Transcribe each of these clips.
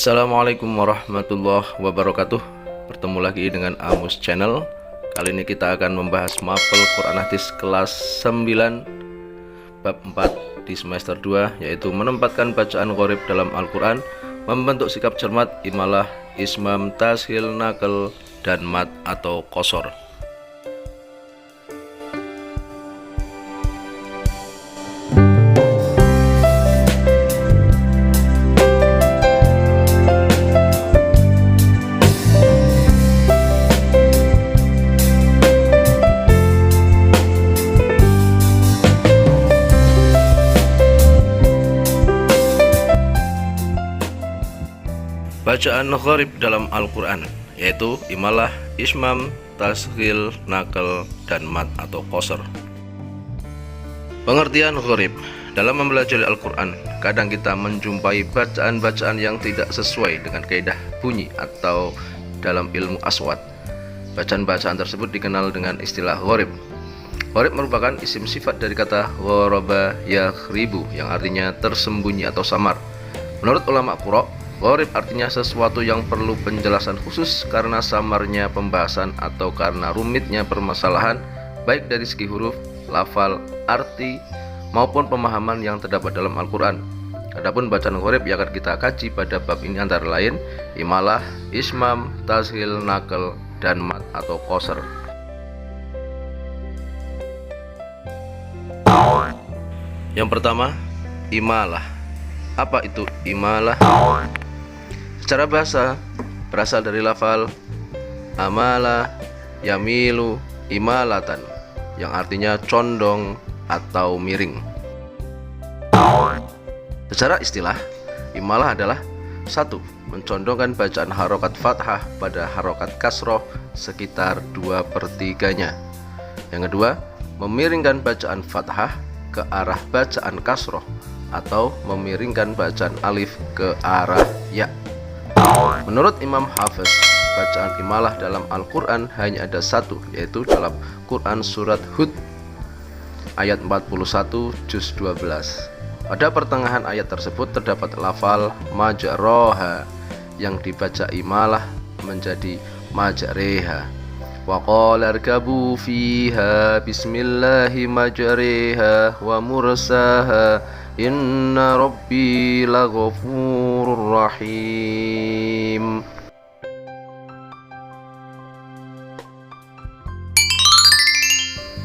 Assalamualaikum warahmatullahi wabarakatuh. Bertemu lagi dengan Amus Channel. Kali ini kita akan membahas mapel Quran Hadis kelas 9 bab 4 di semester 2, yaitu menempatkan bacaan gharib dalam Al-Quran, membentuk sikap cermat, imalah, ismam, tashil, nakal, dan mat atau qasar. Bacaan gharib dalam Al-Quran, yaitu imalah, ismam, tashil, nakal, dan mat atau qasar. Pengertian gharib dalam mempelajari Al-Quran, kadang kita menjumpai bacaan-bacaan yang tidak sesuai dengan kaidah bunyi atau dalam ilmu aswat. Bacaan-bacaan tersebut dikenal dengan istilah gharib. Gharib merupakan isim sifat dari kata gharaba yaghribu, yang artinya tersembunyi atau samar. Menurut ulama qura, gharib artinya sesuatu yang perlu penjelasan khusus karena samarnya pembahasan atau karena rumitnya permasalahan, baik dari segi huruf, lafal, arti, maupun pemahaman yang terdapat dalam Al-Quran. Adapun bacaan gharib yang akan kita kaji pada bab ini antara lain imalah, ismam, tashil, nakal, dan mat atau qasar. Yang pertama, imalah. Apa itu imalah? Secara bahasa berasal dari lafal amala yamilu imalatan, yang artinya condong atau miring. Secara istilah, imalah adalah 1. Mencondongkan bacaan harokat fathah pada harokat kasroh sekitar 2/3-nya. Yang kedua, memiringkan bacaan fathah ke arah bacaan kasroh atau memiringkan bacaan alif ke arah ya. Menurut Imam Hafiz, bacaan imalah dalam Al-Quran hanya ada satu, yaitu dalam Quran Surat Hud ayat 41 juz 12. Pada pertengahan ayat tersebut terdapat lafal majroha yang dibaca imalah menjadi majreha. Wa qala irkabu fiha bismillahi majreha wa mursaha inna rabbi laghafurur rahim.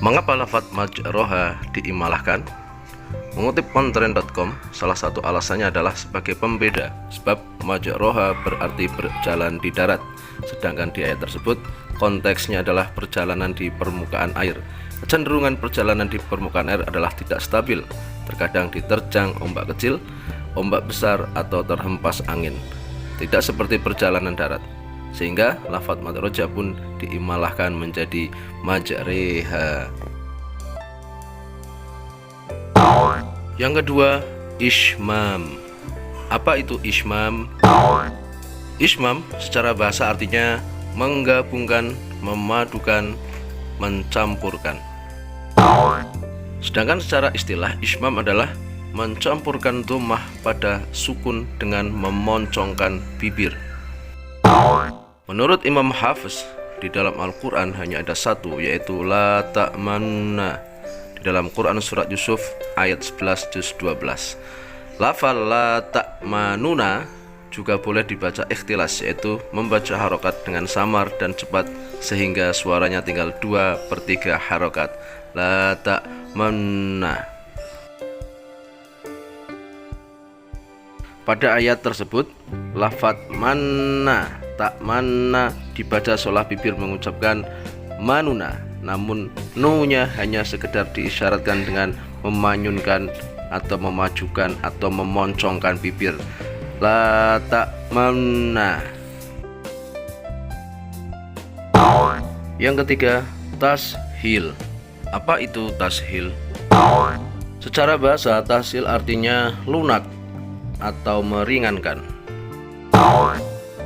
Mengapa lafaz majroha diimalahkan? Mengutip pontren.com, salah satu alasannya adalah sebagai pembeda, sebab majroha berarti berjalan di darat, sedangkan di ayat tersebut konteksnya adalah perjalanan di permukaan air. Kecenderungan perjalanan di permukaan air adalah tidak stabil, terkadang diterjang ombak kecil, ombak besar, atau terhempas angin, tidak seperti perjalanan darat, sehingga lafaz majroha pun diimalahkan menjadi majreha. Yang kedua, ismam. Apa itu ismam? Ismam secara bahasa artinya menggabungkan, memadukan, mencampurkan. Sedangkan secara istilah, ismam adalah mencampurkan dhammah pada sukun dengan memoncongkan bibir. Menurut Imam Hafiz, di dalam Al-Quran hanya ada satu, yaitu la ta'manna, di dalam Quran Surat Yusuf ayat 11 juz 12. Lafal la ta'manuna juga boleh dibaca ikhtilas, yaitu membaca harokat dengan samar dan cepat sehingga suaranya tinggal 2/3 harokat. La ta'manna. Pada ayat tersebut, lafaz manna, tak manna dibaca seolah bibir mengucapkan manuna, namun nu-nya hanya sekedar diisyaratkan dengan memanyunkan atau memajukan atau memoncongkan bibir. La ta'manna. Yang ketiga, tashil. Apa itu tashil? Secara bahasa, tashil artinya lunak atau meringankan.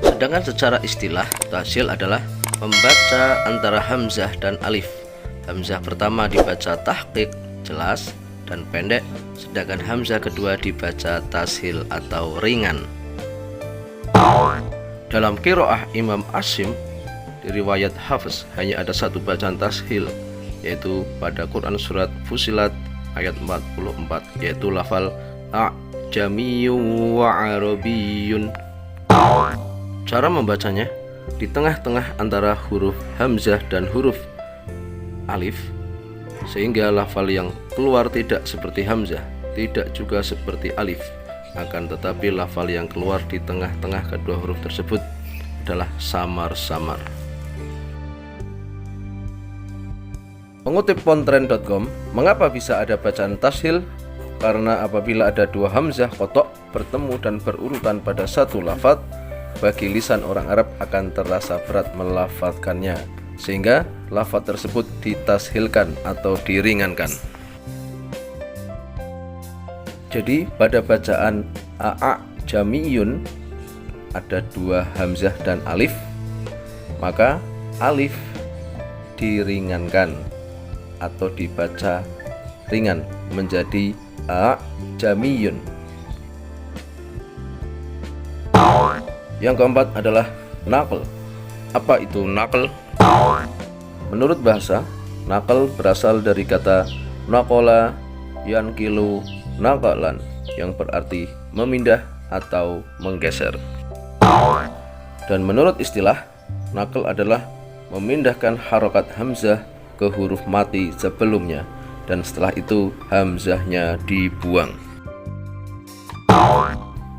Sedangkan secara istilah, tashil adalah membaca antara hamzah dan alif. Hamzah pertama dibaca tahqiq, jelas dan pendek, sedangkan hamzah kedua dibaca tashil atau ringan. Dalam qiraah Imam Asim di riwayat Hafiz hanya ada satu bacaan tashil, yaitu pada Quran surat Fusilat ayat 44, yaitu lafal a'jamiyyun wa arabiyyun. Cara membacanya di tengah-tengah antara huruf hamzah dan huruf alif, sehingga lafal yang keluar tidak seperti hamzah, tidak juga seperti alif, akan tetapi lafal yang keluar di tengah-tengah kedua huruf tersebut adalah samar-samar. Mengutip pontren.com, mengapa bisa ada bacaan tashil? Karena apabila ada dua hamzah kotok bertemu dan berurutan pada satu lafaz, bagi lisan orang Arab akan terasa berat melafadzkannya, sehingga lafaz tersebut ditashilkan atau diringankan. Jadi pada bacaan a'jamiyyun ada dua hamzah dan alif, maka alif diringankan atau dibaca ringan menjadi a'jamiyyun. Yang keempat adalah naql. Apa itu naql? Menurut bahasa, naql berasal dari kata naqala yanqilu naqalan, yang berarti memindah atau menggeser. Dan menurut istilah, naql adalah memindahkan harokat hamzah ke huruf mati sebelumnya, dan setelah itu hamzahnya dibuang.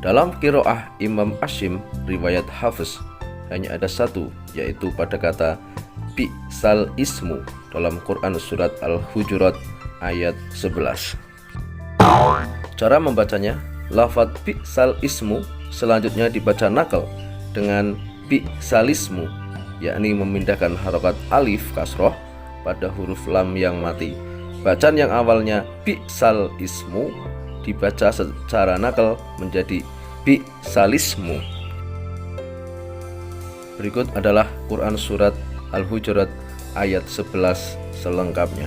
Dalam qiraah Imam Asim riwayat Hafiz hanya ada satu, yaitu pada kata bi'sal ismu dalam Quran surat Al-Hujurat ayat 11. Cara membacanya, lafaz bi'sal ismu selanjutnya dibaca naql dengan bi'salismu, yakni memindahkan harokat alif kasroh pada huruf lam yang mati. Bacaan yang awalnya bi'sal ismu dibaca secara naql menjadi bi'salismu. Berikut adalah Quran surat Al-Hujurat ayat 11 selengkapnya.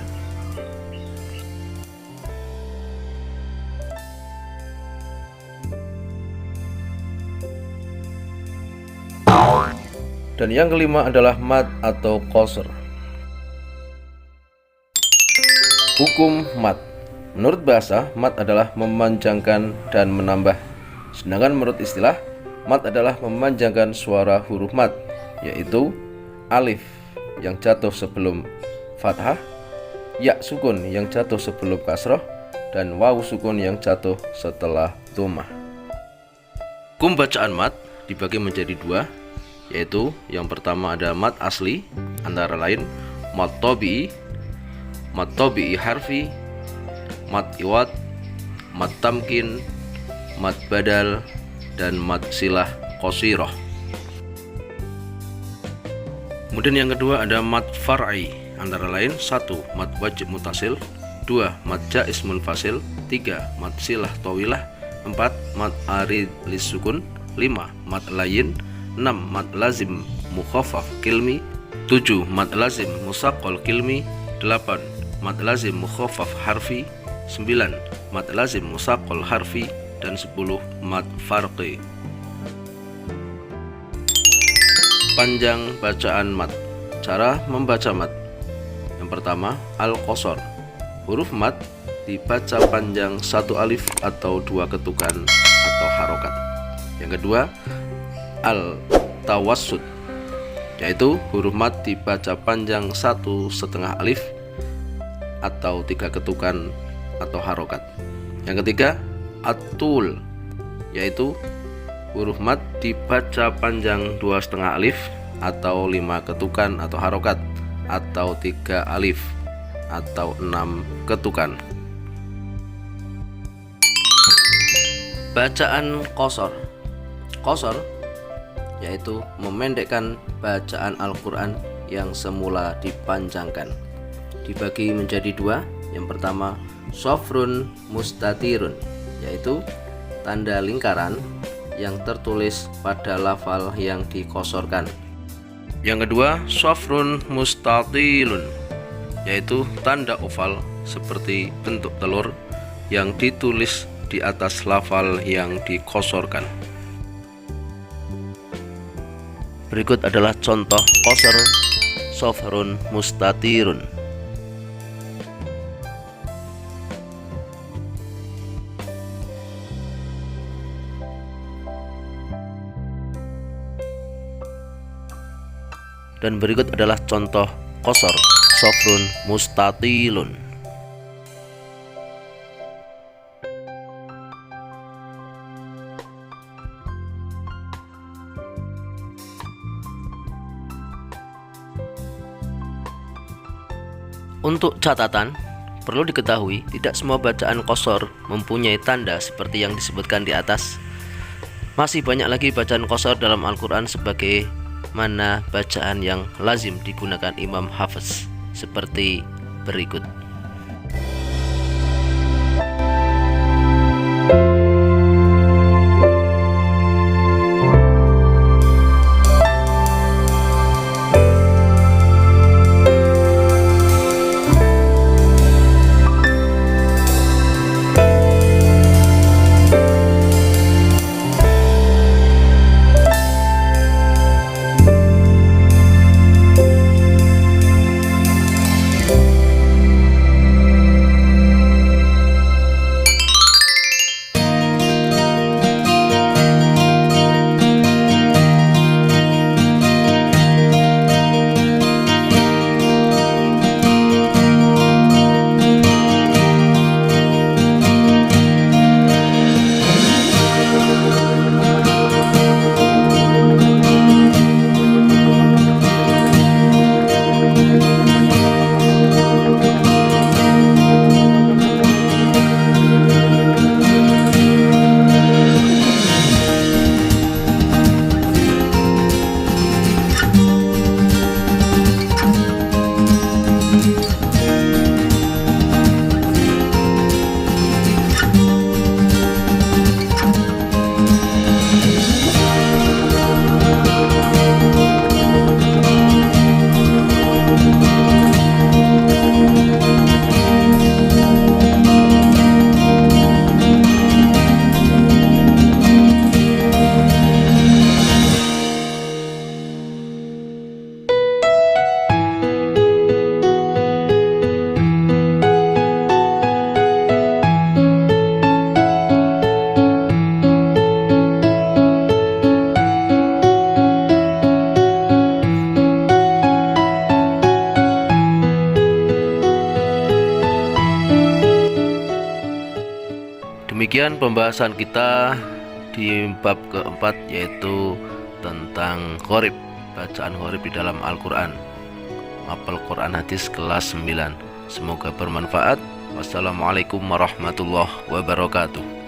Dan yang kelima adalah mad atau qasr. Hukum mad. Menurut bahasa, mad adalah memanjangkan dan menambah. Sedangkan menurut istilah, mad adalah memanjangkan suara huruf mad, yaitu alif yang jatuh sebelum fathah, ya sukun yang jatuh sebelum kasroh, dan waw sukun yang jatuh setelah dhammah. Hukum bacaan mad dibagi menjadi dua, yaitu yang pertama ada mad asli, antara lain mad tabi'i harfi, mad iwad, mad tamkin, mad badal, dan mad silah qasirah. Kemudian yang kedua ada mad far'i, antara lain 1. Mad wajib mutasil, 2. Mad jaiz munfasil, 3. Mad silah tawilah, 4. Mad arid lisukun, 5. Mad layin, 6. Mad lazim mukhaffaf kilmi, 7. Mad lazim musaqqal kilmi, 8. Mad lazim mukhaffaf harfi, 9. Mad lazim musaqqal harfi, dan 10. Mad farqi. Panjang bacaan mad. Cara membaca mad. Yang pertama, al-qasr. Huruf mad dibaca panjang satu alif atau dua ketukan atau harokat. Yang kedua, al-tawassut, yaitu huruf mad dibaca panjang 1,5 alif atau 3 ketukan atau harokat. Yang ketiga, at-tul, yaitu huruf mad dibaca panjang 2,5 alif atau 5 ketukan atau harokat, atau 3 alif atau 6 ketukan. Bacaan qasr. Qasr yaitu memendekkan bacaan Al-Quran yang semula dipanjangkan. Dibagi menjadi dua. Yang pertama, sofrun mustatirun, yaitu tanda lingkaran yang tertulis pada lafal yang dikosorkan. Yang kedua, sofrun mustatilun, yaitu tanda oval seperti bentuk telur yang ditulis di atas lafal yang dikosorkan. Berikut adalah contoh qasar safrun mustatirun. Dan berikut adalah contoh qasar safrun mustatilun. Untuk catatan, perlu diketahui tidak semua bacaan qasar mempunyai tanda seperti yang disebutkan di atas. Masih banyak lagi bacaan qasar dalam Al-Quran sebagai mana bacaan yang lazim digunakan Imam Hafiz seperti berikut. Demikian pembahasan kita di bab keempat, yaitu tentang gharib, bacaan gharib di dalam Al-Quran. Mapel Quran Hadis kelas 9. Semoga bermanfaat. Wassalamualaikum warahmatullahi wabarakatuh.